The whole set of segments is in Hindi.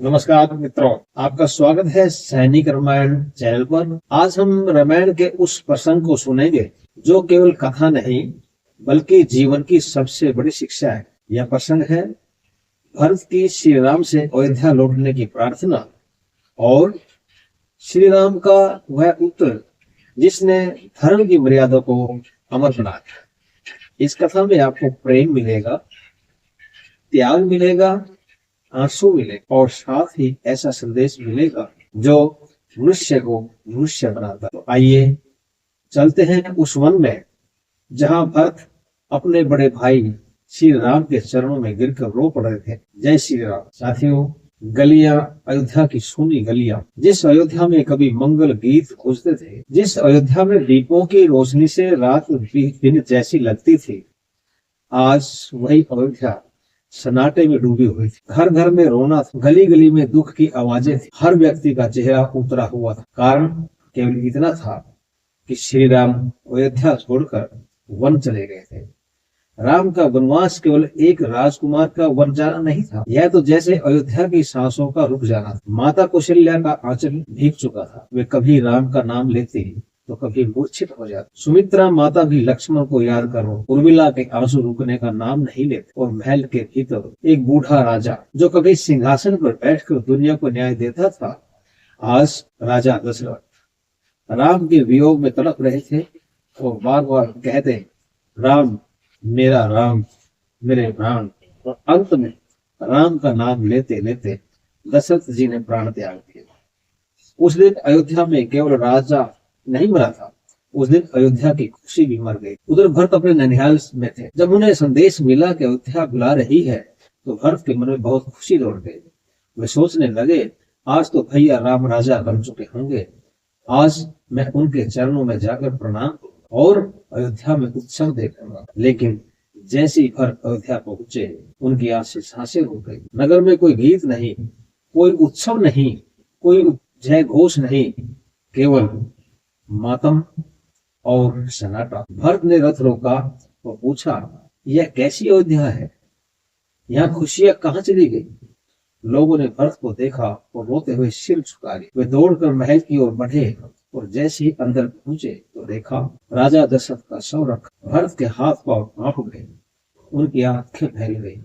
नमस्कार मित्रों, आपका स्वागत है सैनिक रामायण चैनल पर। आज हम रामायण के उस प्रसंग को सुनेंगे जो केवल कथा नहीं बल्कि जीवन की सबसे बड़ी शिक्षा है। यह प्रसंग है भरत की श्री राम से अयोध्या लौटने की प्रार्थना और श्री राम का वह उत्तर जिसने धर्म की मर्यादा को अमर बनाया। इस कथा में आपको प्रेम मिलेगा, त्याग मिलेगा, आंसू मिले और साथ ही ऐसा संदेश मिलेगा जो मनुष्य को मनुष्य बनाता। तो आइए चलते हैं उस वन में जहां भरत अपने बड़े भाई श्री राम के चरणों में गिरकर रो पड़े थे। जय श्री राम। साथियों, गलियां, अयोध्या की सूनी गलियां, जिस अयोध्या में कभी मंगल गीत गूंजते थे, जिस अयोध्या में दीपों की रोशनी से रात दिन जैसी लगती थी, आज वही अयोध्या सन्नाटे में डूबी हुई थी। घर घर में रोना था, गली गली में दुख की आवाजें थी, हर व्यक्ति का चेहरा उतरा हुआ था। कारण केवल इतना था कि श्री राम अयोध्या छोड़कर वन चले गए थे। राम का वनवास केवल एक राजकुमार का वन जाना नहीं था, यह तो जैसे अयोध्या की सांसों का रुक जाना था। माता कौशल्या का आंचल भीग चुका था, वे कभी राम का नाम लेती तो कभी मूर्छित हो जाती। सुमित्रा माता भी लक्ष्मण को याद कर उर्मिला के आंसू रुकने का नाम नहीं लेते। और महल के भीतर एक बूढ़ा राजा जो कभी सिंहासन पर बैठकर दुनिया को न्याय देता था, आज राजा दशरथ राम के वियोग में तड़प रहे थे और बार बार कहते, राम मेरा राम मेरे प्राण। और अंत में राम का नाम लेते लेते दशरथ जी ने प्राण त्याग दिया। उस दिन अयोध्या में केवल राजा नहीं मरा था, उस दिन अयोध्या की खुशी भी मर गई। उधर भरत अपने ननिहाल में थे। जब उन्हें संदेश मिला कि अयोध्या बुला रही है तो भरत के मन में बहुत खुशी दौड़ गई। वे सोचने लगे, आज तो भैया राम राजा बन चुके होंगे, आज मैं उनके चरणों में जाकर प्रणाम और अयोध्या में उत्सव देखूंगा। लेकिन जैसे ही भरत अयोध्या पहुंचे, उनकी सांसें रुक गई। नगर में कोई गीत नहीं, कोई उत्सव नहीं, कोई जय घोष नहीं, केवल मातम और सन्नाटा। भरत ने रथ रोका और पूछा, यह कैसी अयोध्या है, यहाँ खुशियां कहाँ चली गई? लोगों ने भरत को देखा और रोते हुए सिर झुका लिए। वे दौड़कर महल की ओर बढ़े और जैसे ही अंदर पहुंचे तो देखा राजा दशरथ का शव रखा। भरत के हाथ पांव कांप गए, उनकी आंखें फैल गई,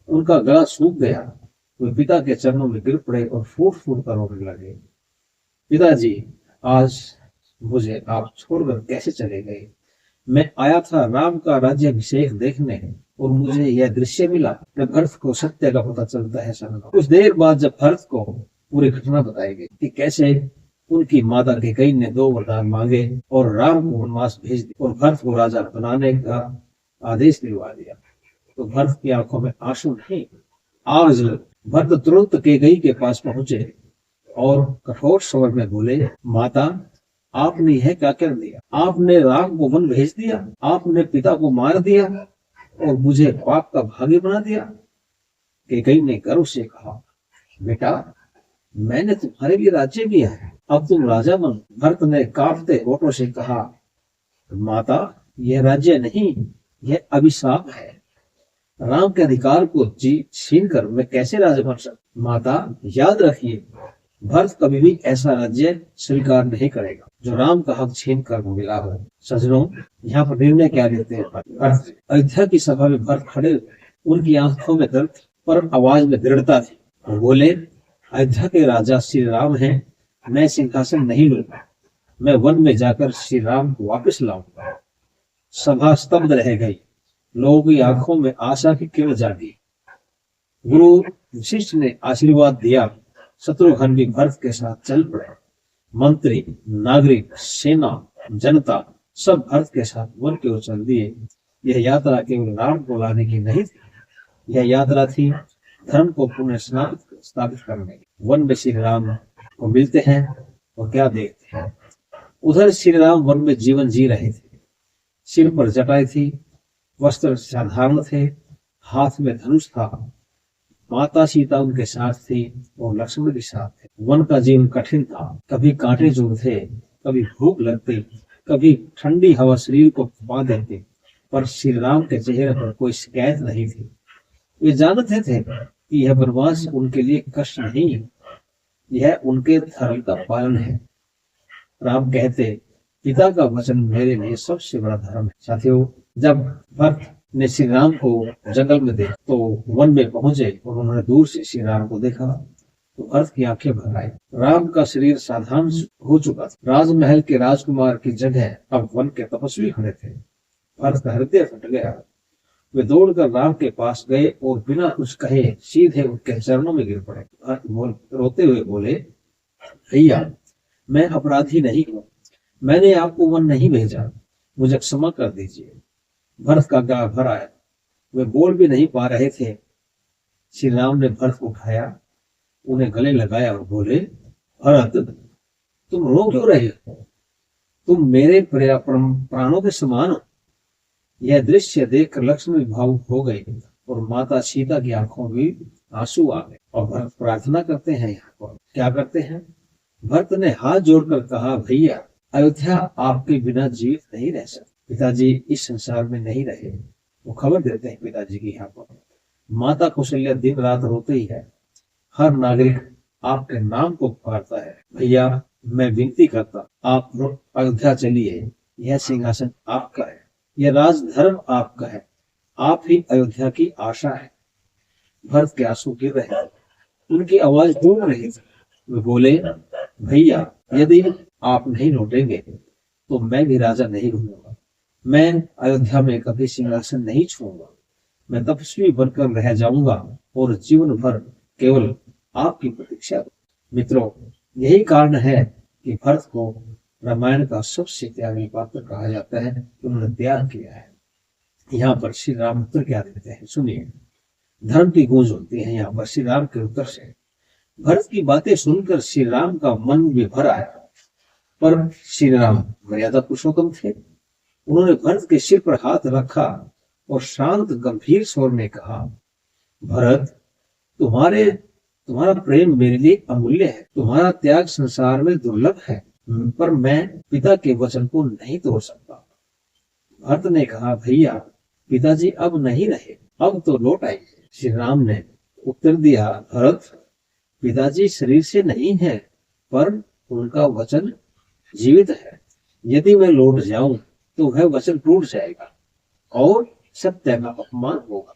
उनका गला सूख गया। वे पिता के चरणों में गिर पड़े और फूट फूट कर रोने लगे। पिताजी, आज मुझे आप छोड़कर कैसे चले गए? मैं आया था राम का राज्याभिषेक देखने और मुझे यह दृश्य मिला। जब भरत को सत्य का पता चलता है कुछ देर बाद जब भरत को पूरी घटना बताई गई कि कैसे उनकी माता कैकेयी ने 2 वरदान मांगे और राम को वनवास भेज दिया और भरत को राजा बनाने का आदेश दिलवा दिया, तो भरत की आंखों में आंसू नहीं आज भरत तुरंत कैकेयी के पास पहुंचे और कठोर स्वर में बोले, माता आपने यह क्या कर दिया? आपने राम को वन भेज दिया, आपने पिता को मार दिया और मुझे पाप का भागी बना दिया। कैकेयी ने गर्व से कहा, बेटा मैंने तुम्हारे लिए राज्य किया है, अब तुम राजा बनो। भरत ने कांपते होठों से कहा, माता यह राज्य नहीं, यह अभिशाप है। राम के अधिकार को छीन कर मैं कैसे राजा बन सकता? माता याद रखिए, भरत कभी भी ऐसा राज्य स्वीकार नहीं करेगा जो राम का हक छीन कर मिला हो। सज्जनों, यहाँ पर निर्णय क्या लेते हैं? अयोध्या की सभा में भरत खड़े, उनकी आंखों में दर्द पर आवाज में दृढ़ता थी। वो बोले, अयोध्या के राजा श्री राम हैं, मैं सिंहासन नहीं लूंगा, मैं वन में जाकर श्री राम को वापस लाऊंगा। सभा स्तब्ध रह गई, लोगों की आंखों में आशा की किरण जागी। गुरु वशिष्ठ ने आशीर्वाद दिया, शत्रुघ्न भी भरत के साथ चल पड़े। मंत्री, नागरिक, सेना, जनता सब भरत के साथ वन की ओर चल दिए। यह यात्रा केवल राम को लाने की नहीं थी, यह यात्रा थी धर्म को पुनः स्थापित करने की। वन में श्री राम को मिलते हैं और क्या देखते हैं? उधर श्री राम वन में जीवन जी रहे थे। सिर पर जटाई थी, वस्त्र साधारण थे, हाथ में धनुष था। माता सीता उनके साथ थी और लक्ष्मण के साथ थे। वन का जीवन कठिन था, कभी कांटे चुभते, कभी भूख लगती, कभी ठंडी हवा शरीर को फुपा देती, पर श्री राम के चेहरे पर कोई शिकायत नहीं थी। वे जानते थे कि यह वनवास उनके लिए कष्ट नहीं, यह उनके धर्म का पालन है। राम कहते, पिता का वचन मेरे लिए सबसे बड़ा धर्म है। साथियों, जब भरत ने श्री राम को जंगल में देखा तो वन में पहुंचे और उन्होंने दूर से श्री राम को देखा तो भरत की आंखें भर आई। राम का शरीर साधारण हो चुका था। राजमहल के राजकुमार की जगह अब वन के तपस्वी खड़े थे। भरत का हृदय फट गया। वे दौड़कर राम के पास गए और बिना कुछ कहे सीधे उनके चरणों में गिर पड़े। भरत रोते हुए बोले, भैया, मैं अपराधी नहीं हूं, मैंने आपको वन नहीं भेजा, मुझे क्षमा कर दीजिए। भरत का गला भर आया, वे बोल भी नहीं पा रहे थे। श्री राम ने भरत को उठाया, उन्हें गले लगाया और बोले, भरत, तुम रो क्यों रहे हो? तुम मेरे प्राणों के समान हो। यह दृश्य देखकर लक्ष्मण भावुक हो गई और माता सीता की आंखों में आंसू आ गए। और भरत प्रार्थना करते हैं, यहाँ पर क्या करते हैं? भरत ने हाथ जोड़कर कहा, भैया, अयोध्या आपके बिना जीवित नहीं रह सकती। पिताजी इस संसार में नहीं रहे। वो खबर देते हैं पिताजी की। यहाँ पर माता कौशल्या दिन रात रोते ही है। हर नागरिक आपके नाम को पुकारता है। भैया, मैं विनती करता, आप अयोध्या चलिए, यह सिंहासन आपका है, यह राजधर्म आपका है, आप ही अयोध्या की आशा है। भरत के आंसू गिर रहे थे, उनकी आवाज डूब रही थी। वे बोले, भैया, यदि आप नहीं लौटेंगे तो मैं भी राजा नहीं बनूंगा। मैं अयोध्या में कभी सिंहासन नहीं छूऊंगा। मैं तपस्वी बनकर रह जाऊंगा और जीवन भर केवल आपकी प्रतीक्षा। मित्रों, यही कारण है कि भरत को रामायण का सबसे त्यागी पात्र कहा जाता है। उन्होंने त्याग किया है। यहाँ पर श्री राम उत्तर क्या देते हैं, सुनिए। धर्म की गूंज होती है यहाँ पर श्री राम के उत्तर से। भरत की बातें सुनकर श्री राम का मन भी भर आया, पर श्री राम मर्यादा पुरुषोत्तम थे। उन्होंने भरत के सिर पर हाथ रखा और शांत गंभीर स्वर में कहा, भरत, तुम्हारा प्रेम मेरे लिए अमूल्य है, तुम्हारा त्याग संसार में दुर्लभ है, पर मैं पिता के वचन को नहीं तोड़ सकता। भरत ने कहा, भैया, पिताजी अब नहीं रहे, अब तो लौट आए। श्री राम ने उत्तर दिया, भरत, पिताजी शरीर से नहीं है, पर उनका वचन जीवित है। यदि मैं लौट जाऊं तो वह वचन टूट जाएगा और सत्य का अपमान होगा।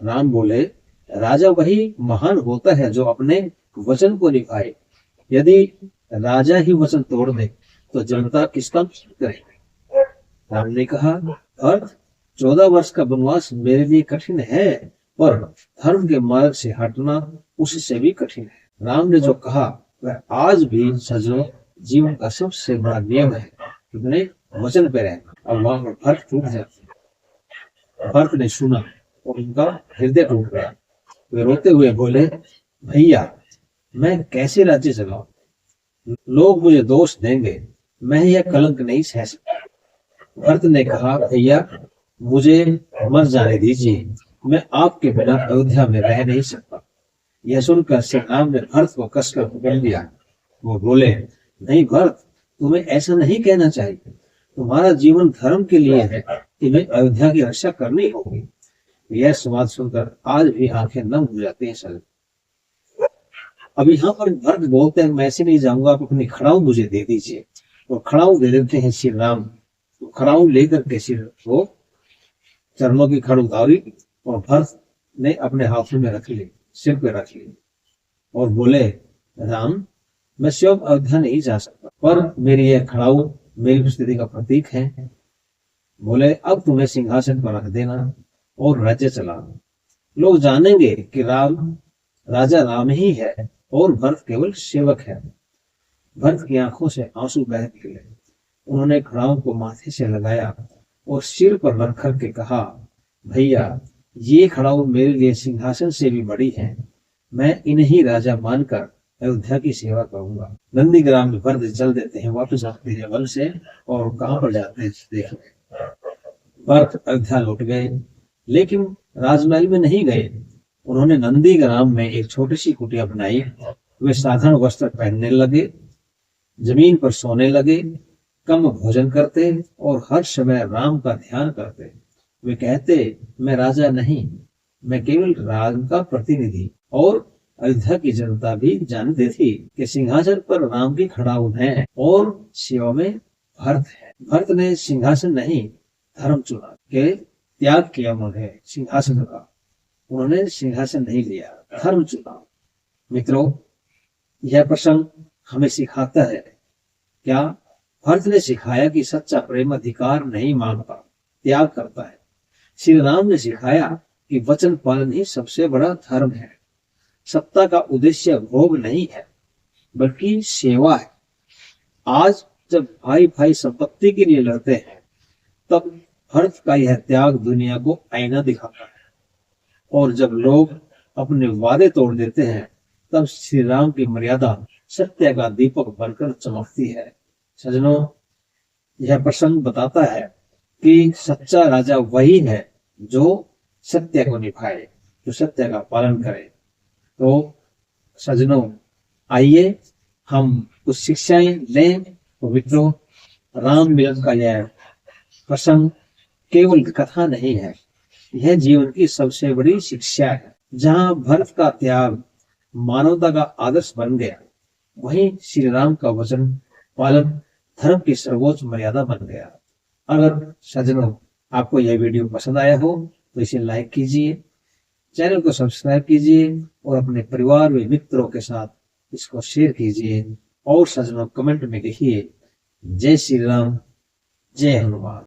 राम बोले, राजा वही महान होता है जो अपने वचन को निभाए। यदि राजा ही वचन तोड़ दे तो जनता किसका करेगी? राम ने कहा, भरत, 14 वर्ष का वनवास मेरे लिए कठिन है, पर धर्म के मार्ग से हटना उससे भी कठिन है। राम ने जो कहा वह आज भी सज्जनों जीवन का सबसे बड़ा नियम है, अपने वचन पे रहना। अब वहां पर भरत टूट जाते। भरत ने सुना और उनका हृदय टूट गया। वे रोते हुए बोले, भैया, मैं कैसे राज्य चलाऊं? लोग मुझे दोष देंगे, मैं यह कलंक नहीं सह सकता। भरत ने कहा, भैया, मुझे मर जाने दीजिए, मैं आपके बिना अयोध्या में रह नहीं सकता। यह सुनकर श्री राम ने भरत को कसकर पकड़ लिया। वो बोले, नहीं भरत, तुम्हें ऐसा नहीं कहना चाहिए। तुम्हारा जीवन धर्म के लिए है, तुम्हें अयोध्या की रक्षा करनी होगी। यह संवाद सुनकर आज भी आंखें नम हो जाती हैं। सर, अब यहाँ पर भरत बोलते हैं, मैं ऐसे नहीं जाऊंगा, आप अपनी खड़ाऊ मुझे दे दीजिए। और खड़ाऊ दे देते हैं श्री राम। तो खड़ाऊ लेकर के सिर वो चरणों की खड़ उतारी और भरत ने अपने हाथों में रख ली, सिर पे रख ली और बोले, राम, मैं स्वयं अयोध्या नहीं जा सकता, पर मेरी यह खड़ाऊ मेरी स्थिति का प्रतीक है। बोले, अब तुम्हें सिंहासन पर रख देना और राज्य चलाना। लोग जानेंगे कि राजा राम ही है और भरत केवल सेवक है। भरत की आंखों से आंसू बह निकले। उन्होंने खड़ाऊ को माथे से लगाया और सिर पर रख करके कहा, भैया, ये खड़ाऊ मेरे लिए सिंहासन से भी बड़ी है। मैं इन्हीं राजा मानकर अयोध्या की सेवा करूंगा। नंदीग्राम में भरत चल देते हैं, वापस आते हैं वन से, और कहां पर जाते हैं देखिए। भरत अयोध्या लौट गए, लेकिन राजमहल में नहीं गए। उन्होंने नंदीग्राम में एक छोटी सी कुटिया बनाई। वे साधारण वस्त्र पहनने लगे, जमीन पर सोने लगे, कम भोजन करते और हर समय राम का ध्यान करते। वे कहते, मैं राजा नहीं, मैं केवल राम का प्रतिनिधि। और अयोध्या की जनता भी जानती थी कि सिंहासन पर राम की खड़ाउन है और सेवा में भरत है। भरत ने सिंहासन नहीं धर्म चुना के त्याग किया। उन्होंने सिंहासन का, उन्होंने सिंहासन नहीं लिया, धर्म चुना। मित्रों, यह प्रसंग हमें सिखाता है क्या? भरत ने सिखाया कि सच्चा प्रेम अधिकार नहीं मांगता, त्याग करता है। श्री राम ने सिखाया कि वचन पालन ही सबसे बड़ा धर्म है। सत्ता का उद्देश्य भोग नहीं है बल्कि सेवा है। आज जब भाई भाई संपत्ति के लिए लड़ते हैं तब भरत का यह त्याग दुनिया को आईना दिखाता है। और जब लोग अपने वादे तोड़ देते हैं तब श्री राम की मर्यादा सत्य का दीपक बनकर चमकती है। सज्जनों, यह प्रसंग बताता है कि सच्चा राजा वही है जो सत्य को निभाए, जो सत्य का पालन करे। तो सज्जनों, आइए हम कुछ शिक्षाएं लें। तो मित्रों, राम मिलन का यह प्रसंग केवल कथा नहीं है, यह जीवन की सबसे बड़ी शिक्षा है। जहां भरत का त्याग मानवता का आदर्श बन गया, वहीं श्री राम का वचन पालन धर्म की सर्वोच्च मर्यादा बन गया। अगर सज्जनों आपको यह वीडियो पसंद आया हो तो इसे लाइक कीजिए, चैनल को सब्सक्राइब कीजिए और अपने परिवार व मित्रों के साथ इसको शेयर कीजिए। और सज्जनों, कमेंट में लिखिए जय श्री राम, जय हनुमान।